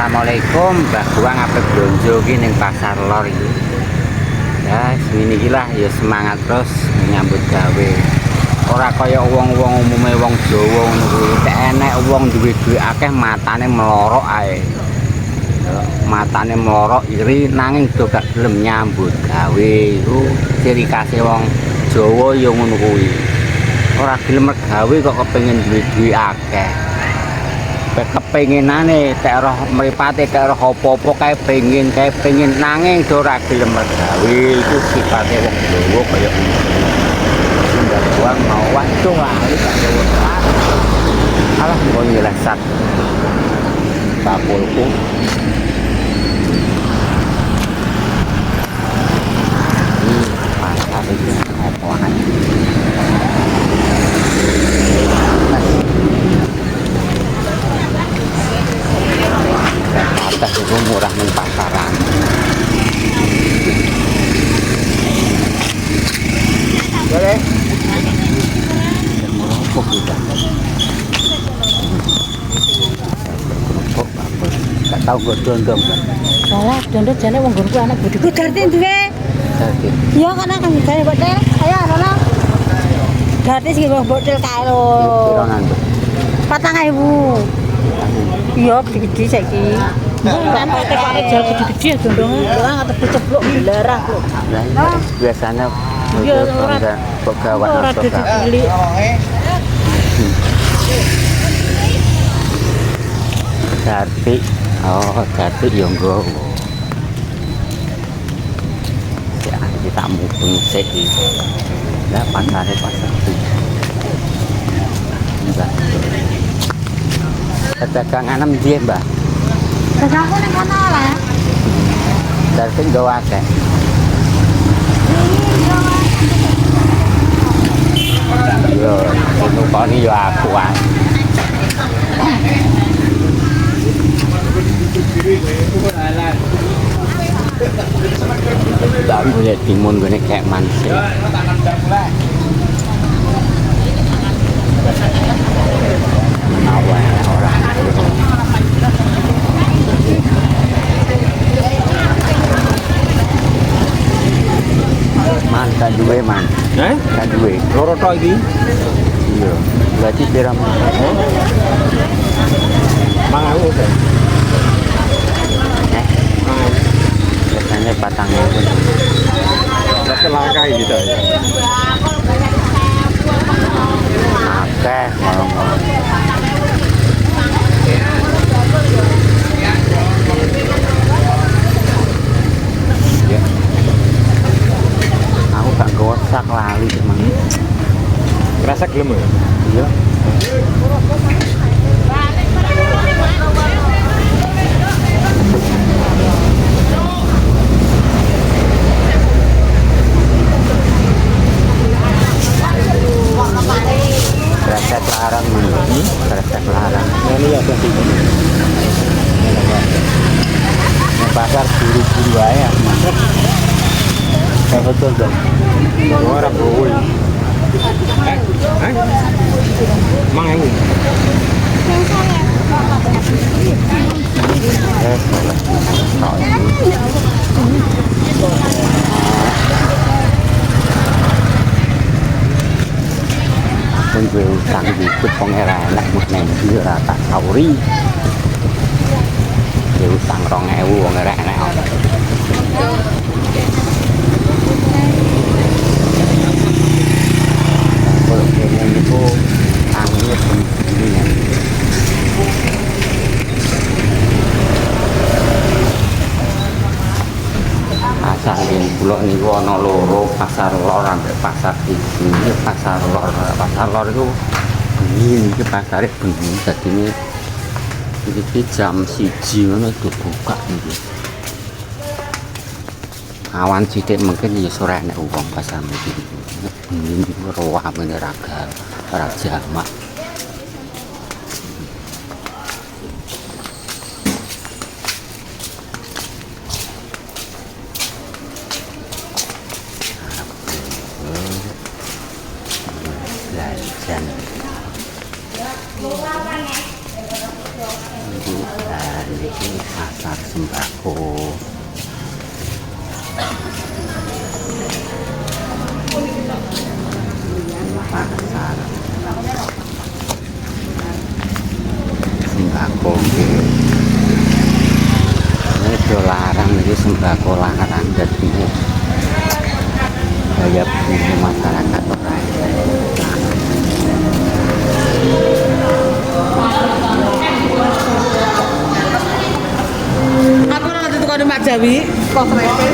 Assalamualaikum, Mbah Guang apa blonjo ki ning pasar lor iki. Ya, semini iki lah ya semangat terus nyambut gawe. Ora kaya wong-wong umume wong Jawa ngono kuwi. Nek enek wong duwe duit akeh matane melorok ae. Matane melorok iri nanging do gak gelem nyambut gawe. Iku ciri khase wong Jawa ya ngono kuwi. Ora gelem gawe kok kepengin duwe akeh. Kepenginane tek roh mripate tek roh apa-apa kae pengen nanging ora gelem gawe iku sifate wong Jawa kaya Mbah Guang mau waduh lali gak lewat. Alah mau nyelesat bakulku. Ini pasar iki apa ae. Atas itu murah ning pasaran. Boleh. Murah kok kita. Gak tau kok dondong kan. Salah, dondong jane wong nggonku anak bodho. Ku Dartin duwe. Dartin. Iya kan kan gawe botel. Ayo ana. Dartin sing wong botel kae lho. Pironan, Bu? 4.000. Iya, gede-gede saiki. Kan tekane jal gede-gede ya dondonge. Ora ngatep ceplok belarang kok. Lah biasanya Iya ora kok gawat ora dicilik. Darti. Oh, Darti yo nggowo. Ya, kita mumpung sik iki. Lah pasare pasar iki. Mbah. Pedagang anem piye, Mbah? Pedagangku ning kono lah. Darti nggowo akeh. Yo, itu koni yo aku ae. Tak boleh timun gue kayak manusia. Awal orang. Man, tak duwe man. Tak duwe. Loro tok iki. Iya. Berarti piram. Mangaku to. Biasanya batangnya pun. Wes langka iki to ya. Akeh ngomong. Ya. Aku gak gosak lali cuman. Rasa gelem ya? Iya. Kresek larang mana? Kresek larang. Ini ada di sini. Di pasar buru-buru aja. Ya betul dong. Ora bowo. Mangaku. Pun gue utang dikit pengeran enak muknen iki ora tak sauri. Gue utang 2.000 wong ora enak. Kalau kene niku anginnya begini. Pasar ini pulau niku ana loro, pasar lor ambek pasar iki. Pasar lor itu bengi iki pasare bengi dadine iki jam 1 ngono dibuka iki. Awan sithik mungkin ya sore nek wong pasar iki. Bengi iki roah meneh ora jamak. Belajar. Dan ini pasar sembako. Pasar sembako ini larang, ini sembako larang, jadi daya beli masyarakat orang. Apa orang itu kode Mak Jawi? Kok kreatif?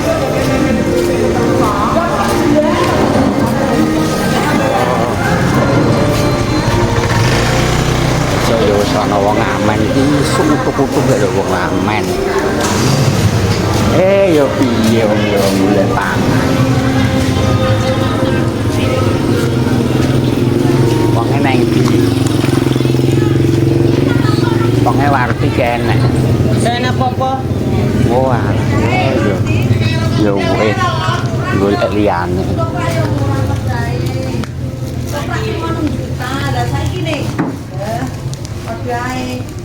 Yo sono wong amen iki sutu-kutu lho wong amen. Yo piye wong yo mulai pangan. Wong nang ndi? Wong warti kene. Enak apa-apa? Wah, yo wis golek liyane.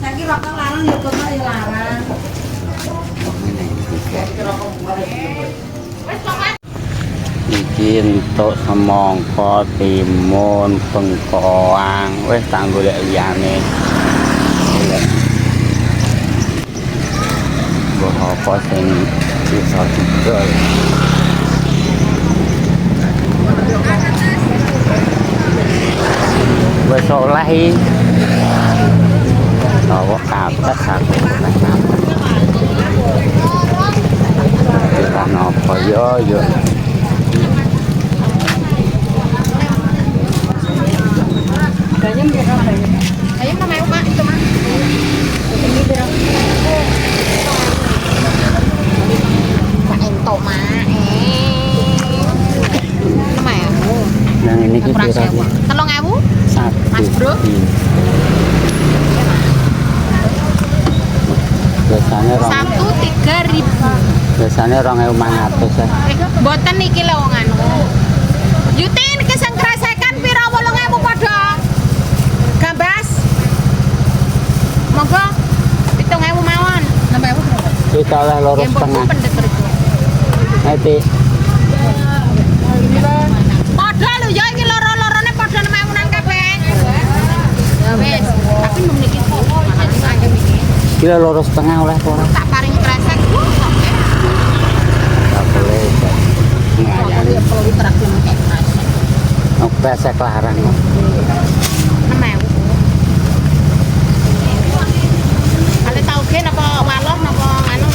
Saiki bakal larang ya kok ya larang. Iki entuk semangka, timun, bengkoang, wis tak golek liyane. Mbok apa sing bisa didol. Wis oleh iki. Tawa kates aku nek kates. Kira napa yo. Gayem berapa gayem? Gayem mah mau Mak, itu Mak. Ini berapa? Pak ento Mak. Nama ya? Yang ini ki pira? 3.000. Satu. Mas, Bro. Biasanya rong. Satu 3.000. Biasanya 2.500 ya. Mboten iki lho wong anu. Yutin iki sing kresekan pira 8.000 padha. Gambas. Monggo 7.000 mawon. 6.000 Kita oleh loro setengah. Nanti Padha lho ya iki loro-lorone padha 6.000 nang kabeh. Ya wis, tapi memiliki kilo loro setengah oleh ora. tak paring kresek. Tak boleh. Ngayani. Kalau terakhir kayak kresek. Pesek larang. 6.000. Ale tauge napa waloh napa anu?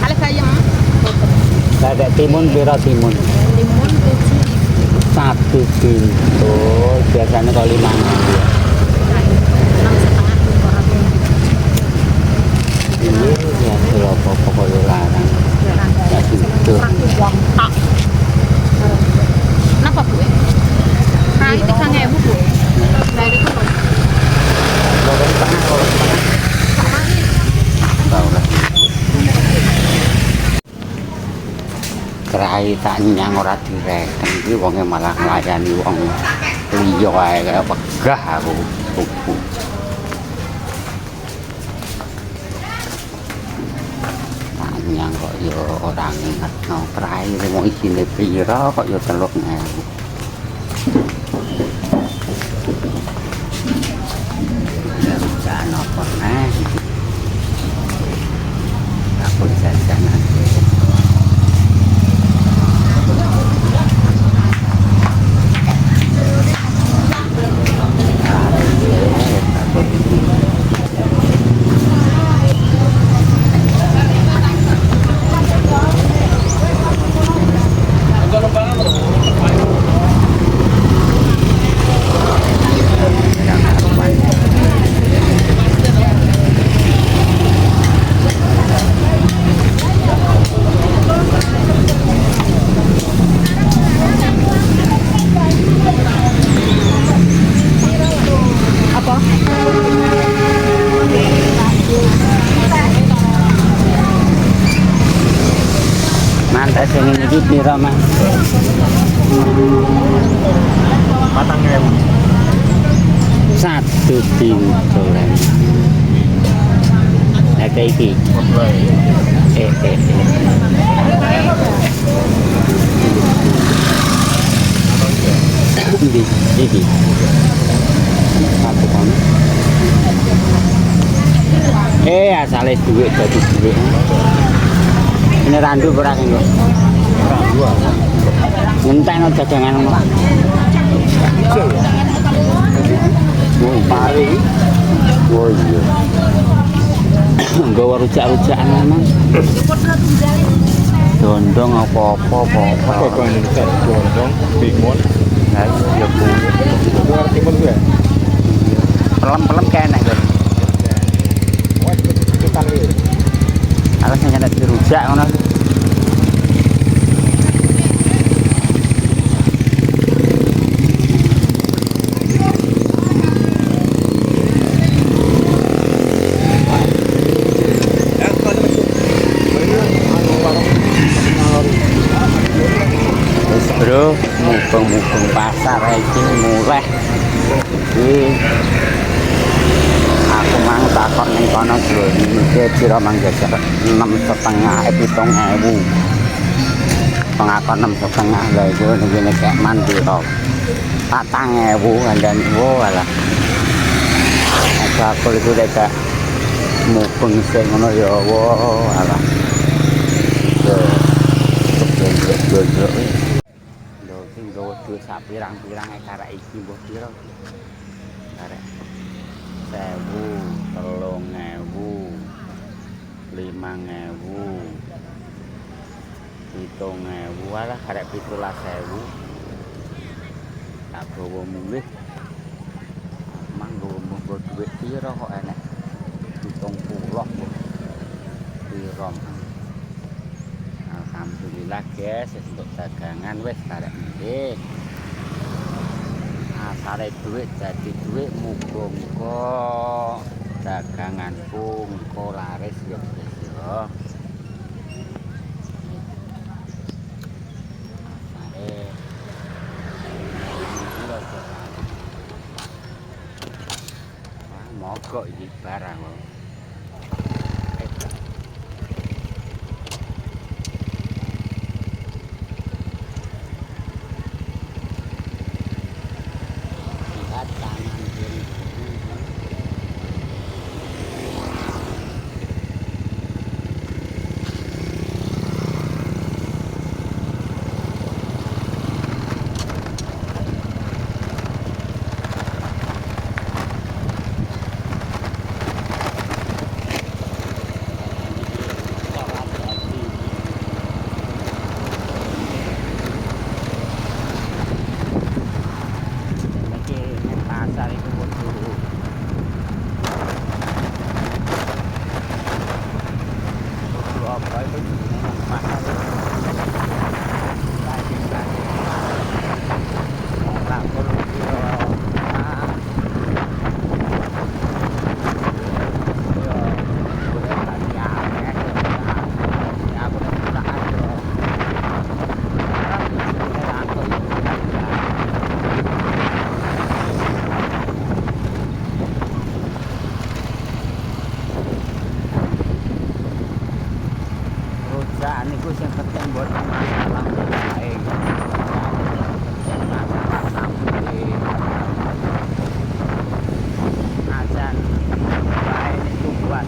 Ale bayem. Ada timun pira timun? Timun 7. Satu pintu biasanya kalau 5.000 ya. Ini ya kalau pokok larang. Ya gitu. Napa Bu? Rai 3.000 Bu. Dari itu. Loro setengah. Tahu lah. Kerai tak nyang ora direken iki wonge malah nglayani wong liya ae kaya wegah aku tuku. Tak nyang kok yo ora ngertno kerai mau isine pira kok yo 3.000. Jangan apa nah. Aku jajanan. Mantas yang ini pira Mas? 4.000. Satu pintulan. Nah kayak iki. Iki. Satu kan. Asale duit dadi duit. Ini randu ora kengko. Ngentekno dagangan ngono. Oh, pari. Oh iya. Nggawa rujak-rujakan memang. Dondong apa-apa Apa kau Indonesia? Gondong, timun. Lah iya Bu. Itu orang timun gue. Pelem-pelem kayak enak kan. Wah, itu kali. Alas sing ada rujak ngono. Bro, mumpung pasar iki murah. Aku mang takon ning kono lho, iki pira mang jajar 6,5 7.000. Pengakon 6,5 lha iki ngene kek man pira. 4.000 andan wo alah. Aku itu dek mumpung sing ngono ya wo alah. Yo. Nggawa duit sak pirang-pirang karek iki mbok pira? Karek 1.000, 3.000, 5.000, 7.000, alah karek 17.000. Tak gawa mulih. Mang nggawa duit pira kok enek 70 pira. Alhamdulillah guys, untuk dagangan wis karek nggih. Asale duit jadi duit muga-muga daganganku engko laris ya guys ya. Asale mogok iki barang kok. Niku sing penting buat masalah baik. Masalah sampai azan baik itu buat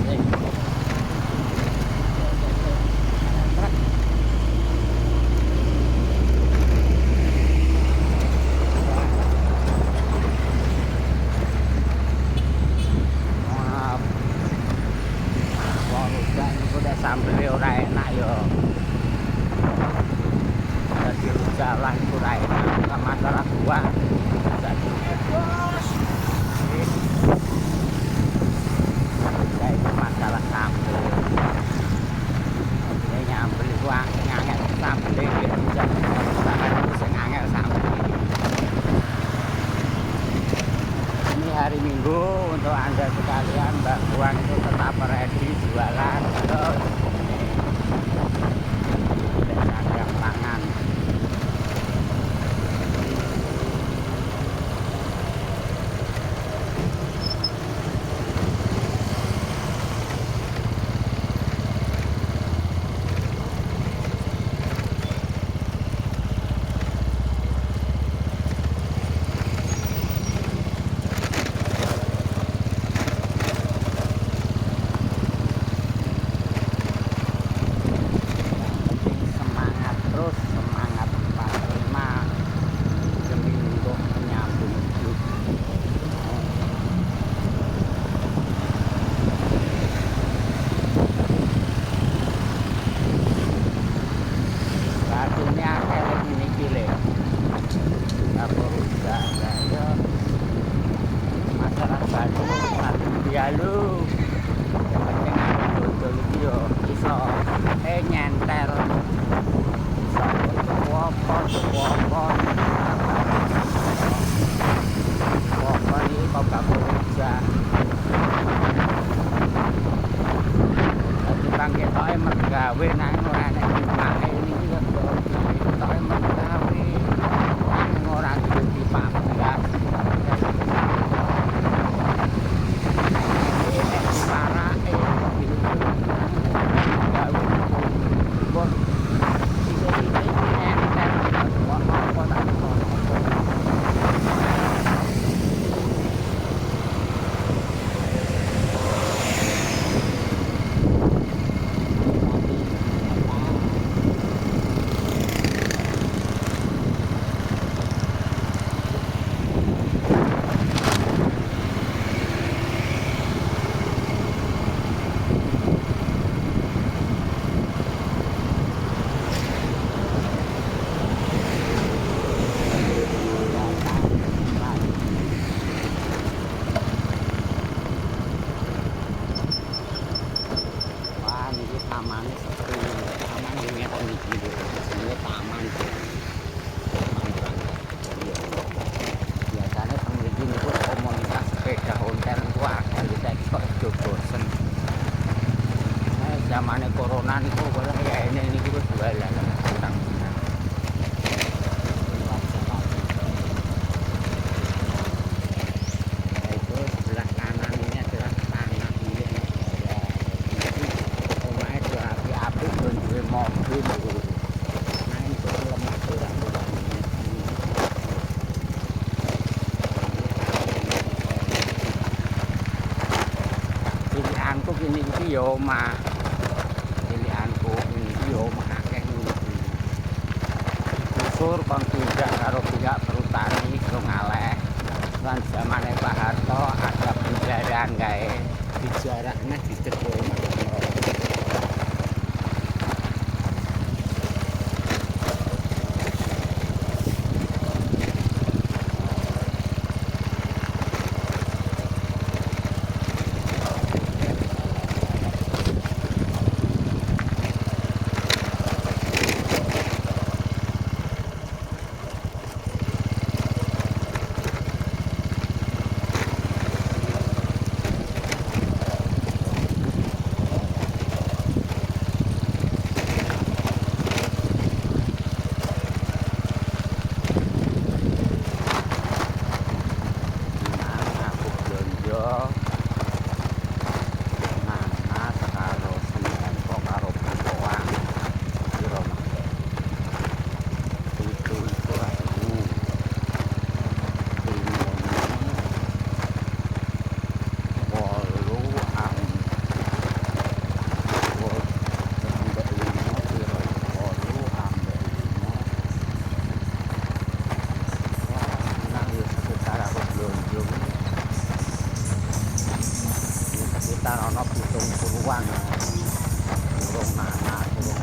sampai ora enak yo. Jadi jalan ora enak, masalah gua. Jadi masalah sampai. Ini nyambil gua ngangel sampai bisa ngangel sampai. Ini hari Minggu untuk Anda sekalian, Mbak Puan itu tetap ready jualan terus. Pangan. dalu. Yang penting aku dodol iki yo iso nyentel. Iso tuku apa. Apa iki kok gak kerja. Dadi pangketoke mergawe nang ora nek make niki kok ketoke mergawe. Nang ora duwe dipablas. Taman seperti taman di meter iki lho. Jenenge taman. Biasanya pengriki niku komunitas sepeda ontel niku akeh saiki kok do bosen. Zamane corona niku kok ya ini niku wis jualan utang. Itu sebelah kanan ini adalah tanah milik negara. Omahe api-api duwe mobil. Nah itu lemah ora. Pilihanku kini iki ya omah. Pilihanku ini iki ya omah akeh ngene. Usur kon tidak karo pihak perhutani karo ngaleh. Lan zamane Pak Harto ada penjaraan gawe dijarakne dicekuk omah. Ana 70-an burung nanak burung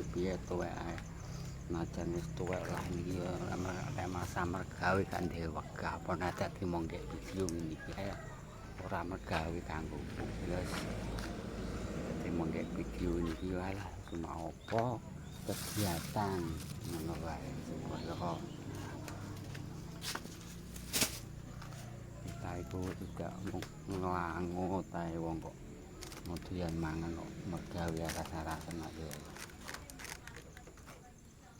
piye tuwek ae. Najan wis tuwek lah niki nek masa mergawe kan dhewe wegah apa nek dadi mong dek video niki ae ora mergawe kanggo wis dadi mong dek video niki alah cuma apa kegiatan ngono wae supaya kok kita iku tidak ngelangut ae wong kok kemudian mangan kok mergawe rasa-rasa yo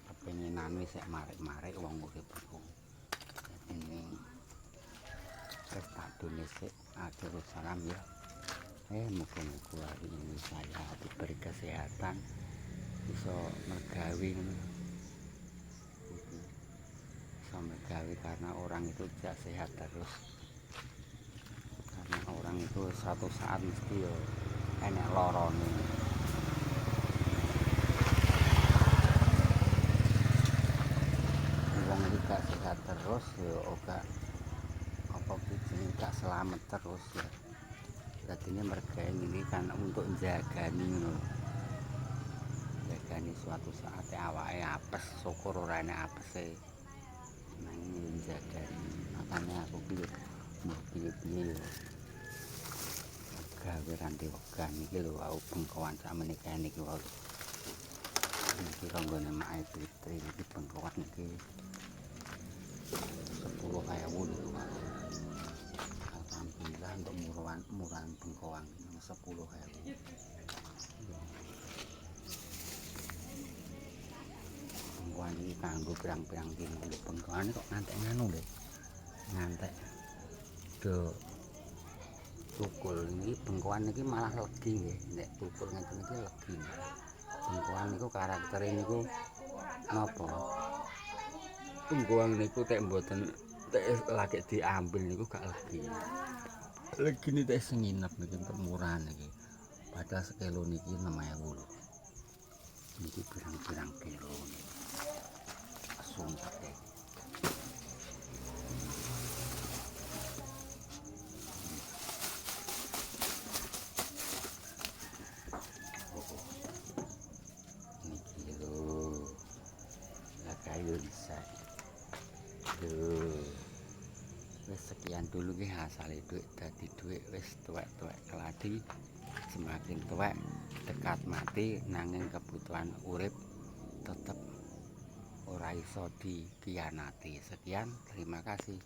kepengenan wis sek marik-marik wong urip iku ini wis tak dune sik atur salam ya muga-muga hari ini saya diberi kesehatan bisa mergawe ngono bisa mergawe karena orang itu tidak sehat terus karena orang itu suatu saat mesti yo enek lorone wong iki gak sehat terus yo ora apa jenenge gak selamat terus ya jadinya mergawe ini kan untuk njagani ngono jagani suatu saat awake apes syukur ora enek apese nang njagani makanya aku ki mau piye-piye gawe ranti wegan iki lho aku bengkoan sakmene kene iki wae iki ronggone mak Fitri iki bengkoan iki 10.000 lho alhamdulillah untuk murahan bengkoan 10.000 bengkoan iki kanggo pirang-pirang dino bengkoan kok ngantek nganu lho ngantek do tukul ini bengkoan iki malah legi nggih nek tukul ngeten iki legi bengkoan niku karakter niku napa bengkoan niku tek mboten tek lagi diambil niku gak legi ini tek nginep niki untuk murahan niki padahal sekilo niki 6.000 lho niki pirang-pirang kilo niki sumpah deh kayu bisa wis sekian dulu nggih asale duit dadi duit wis tuwek-tuwek keladi semakin tuwek dekat mati nanging kebutuhan urip tetep ora iso dikhianati. Sekian, terima kasih.